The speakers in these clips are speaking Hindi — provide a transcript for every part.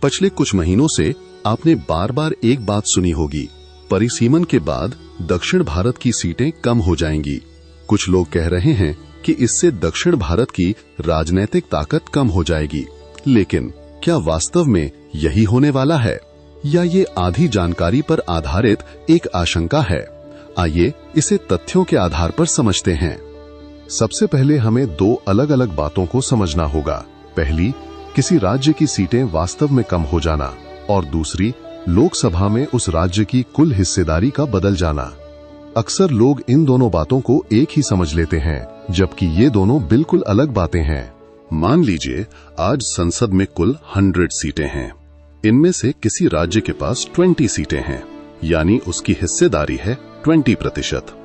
पिछले कुछ महीनों से आपने बार बार एक बात सुनी होगी, परिसीमन के बाद दक्षिण भारत की सीटें कम हो जाएंगी। कुछ लोग कह रहे हैं कि इससे दक्षिण भारत की राजनीतिक ताकत कम हो जाएगी, लेकिन क्या वास्तव में यही होने वाला है या ये आधी जानकारी पर आधारित एक आशंका है? आइए इसे तथ्यों के आधार पर समझते हैं। सबसे पहले हमें दो अलग अलग बातों को समझना होगा। पहली, किसी राज्य की सीटें वास्तव में कम हो जाना, और दूसरी, लोकसभा में उस राज्य की कुल हिस्सेदारी का बदल जाना। अक्सर लोग इन दोनों बातों को एक ही समझ लेते हैं, जबकि ये दोनों बिल्कुल अलग बातें हैं। मान लीजिए आज संसद में कुल 100 सीटें हैं। इनमें से किसी राज्य के पास 20 सीटें हैं, यानी उसकी हिस्सेदारी है 20%।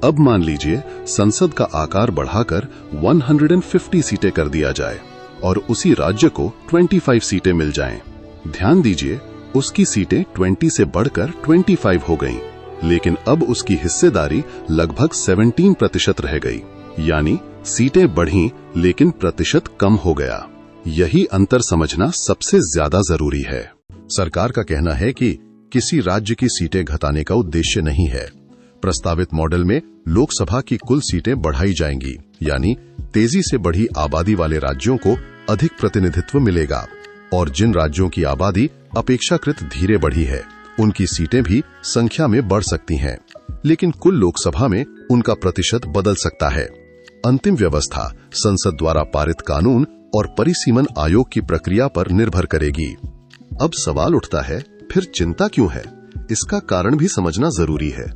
अब मान लीजिए संसद का आकार बढ़ाकर 150 सीटें कर दिया जाए और उसी राज्य को 25 सीटें मिल जाएं। ध्यान दीजिए, उसकी सीटें 20 से बढ़कर 25 हो गईं, लेकिन अब उसकी हिस्सेदारी लगभग 17% रह गई, यानी सीटें बढ़ीं लेकिन प्रतिशत कम हो गया। यही अंतर समझना सबसे ज्यादा जरूरी है। सरकार का कहना है कि किसी राज्य की सीटें घटाने का उद्देश्य नहीं है। प्रस्तावित मॉडल में लोकसभा की कुल सीटें बढ़ाई जाएंगी, यानी तेजी से बढ़ी आबादी वाले राज्यों को अधिक प्रतिनिधित्व मिलेगा, और जिन राज्यों की आबादी अपेक्षाकृत धीरे बढ़ी है उनकी सीटें भी संख्या में बढ़ सकती हैं, लेकिन कुल लोकसभा में उनका प्रतिशत बदल सकता है। अंतिम व्यवस्था संसद द्वारा पारित कानून और परिसीमन आयोग की प्रक्रिया पर निर्भर करेगी। अब सवाल उठता है, फिर चिंता क्यों है? इसका कारण भी समझना जरूरी है।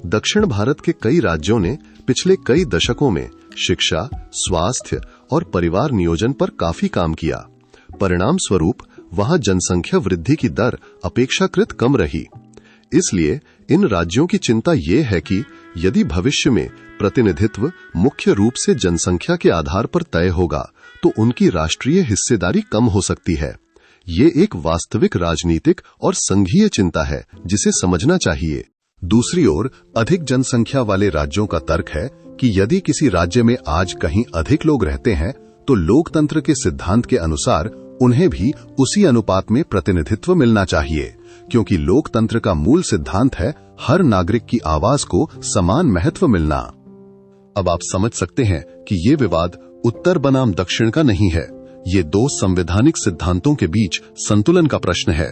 दक्षिण भारत के कई राज्यों ने पिछले कई दशकों में शिक्षा, स्वास्थ्य और परिवार नियोजन पर काफी काम किया। परिणाम स्वरूप वहां जनसंख्या वृद्धि की दर अपेक्षाकृत कम रही। इसलिए इन राज्यों की चिंता ये है कि यदि भविष्य में प्रतिनिधित्व मुख्य रूप से जनसंख्या के आधार पर तय होगा तो उनकी राष्ट्रीय हिस्सेदारी कम हो सकती है। ये एक वास्तविक राजनीतिक और संघीय चिंता है जिसे समझना चाहिए। दूसरी ओर अधिक जनसंख्या वाले राज्यों का तर्क है कि यदि किसी राज्य में आज कहीं अधिक लोग रहते हैं तो लोकतंत्र के सिद्धांत के अनुसार उन्हें भी उसी अनुपात में प्रतिनिधित्व मिलना चाहिए, क्योंकि लोकतंत्र का मूल सिद्धांत है हर नागरिक की आवाज को समान महत्व मिलना। अब आप समझ सकते हैं कि ये विवाद उत्तर बनाम दक्षिण का नहीं है। ये दो संवैधानिक सिद्धांतों के बीच संतुलन का प्रश्न है।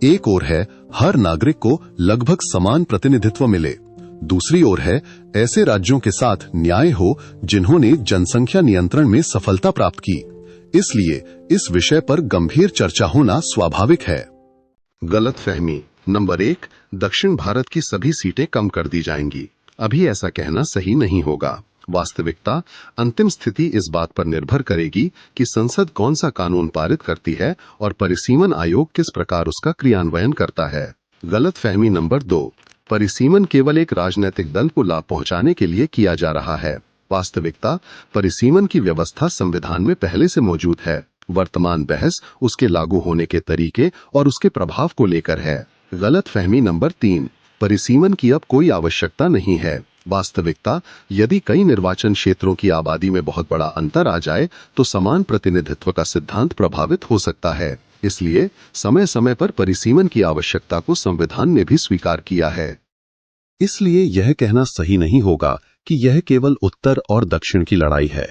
एक ओर है हर नागरिक को लगभग समान प्रतिनिधित्व मिले, दूसरी ओर है ऐसे राज्यों के साथ न्याय हो जिन्होंने जनसंख्या नियंत्रण में सफलता प्राप्त की। इसलिए इस विषय पर गंभीर चर्चा होना स्वाभाविक है। गलतफहमी नंबर 1, दक्षिण भारत की सभी सीटें कम कर दी जाएंगी। अभी ऐसा कहना सही नहीं होगा। वास्तविकता, अंतिम स्थिति इस बात पर निर्भर करेगी कि संसद कौन सा कानून पारित करती है और परिसीमन आयोग किस प्रकार उसका क्रियान्वयन करता है। गलतफहमी नंबर 2, परिसीमन केवल एक राजनीतिक दल को लाभ पहुंचाने के लिए किया जा रहा है। वास्तविकता, परिसीमन की व्यवस्था संविधान में पहले से मौजूद है। वर्तमान बहस उसके लागू होने के तरीके और उसके प्रभाव को लेकर है। गलतफहमी नंबर 3, परिसीमन की अब कोई आवश्यकता नहीं है। वास्तविकता, यदि कई निर्वाचन क्षेत्रों की आबादी में बहुत बड़ा अंतर आ जाए तो समान प्रतिनिधित्व का सिद्धांत प्रभावित हो सकता है। इसलिए समय समय पर परिसीमन की आवश्यकता को संविधान ने भी स्वीकार किया है। इसलिए यह कहना सही नहीं होगा कि यह केवल उत्तर और दक्षिण की लड़ाई है।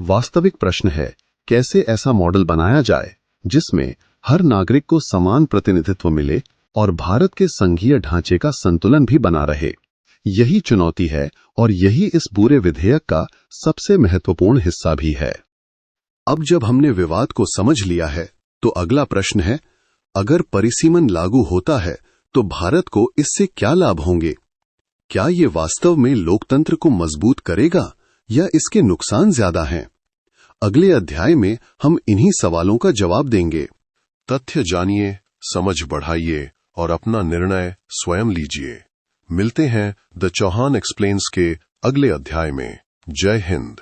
वास्तविक प्रश्न है, कैसे ऐसा मॉडल बनाया जाए जिसमें हर नागरिक को समान प्रतिनिधित्व मिले और भारत के संघीय ढांचे का संतुलन भी बना रहे। यही चुनौती है और यही इस पूरे विधेयक का सबसे महत्वपूर्ण हिस्सा भी है। अब जब हमने विवाद को समझ लिया है तो अगला प्रश्न है, अगर परिसीमन लागू होता है तो भारत को इससे क्या लाभ होंगे? क्या ये वास्तव में लोकतंत्र को मजबूत करेगा या इसके नुकसान ज्यादा हैं? अगले अध्याय में हम इन्हीं सवालों का जवाब देंगे। तथ्य जानिए, समझ बढ़ाइए और अपना निर्णय स्वयं लीजिए। मिलते हैं द चौहान एक्सप्लेन्स के अगले अध्याय में। जय हिंद।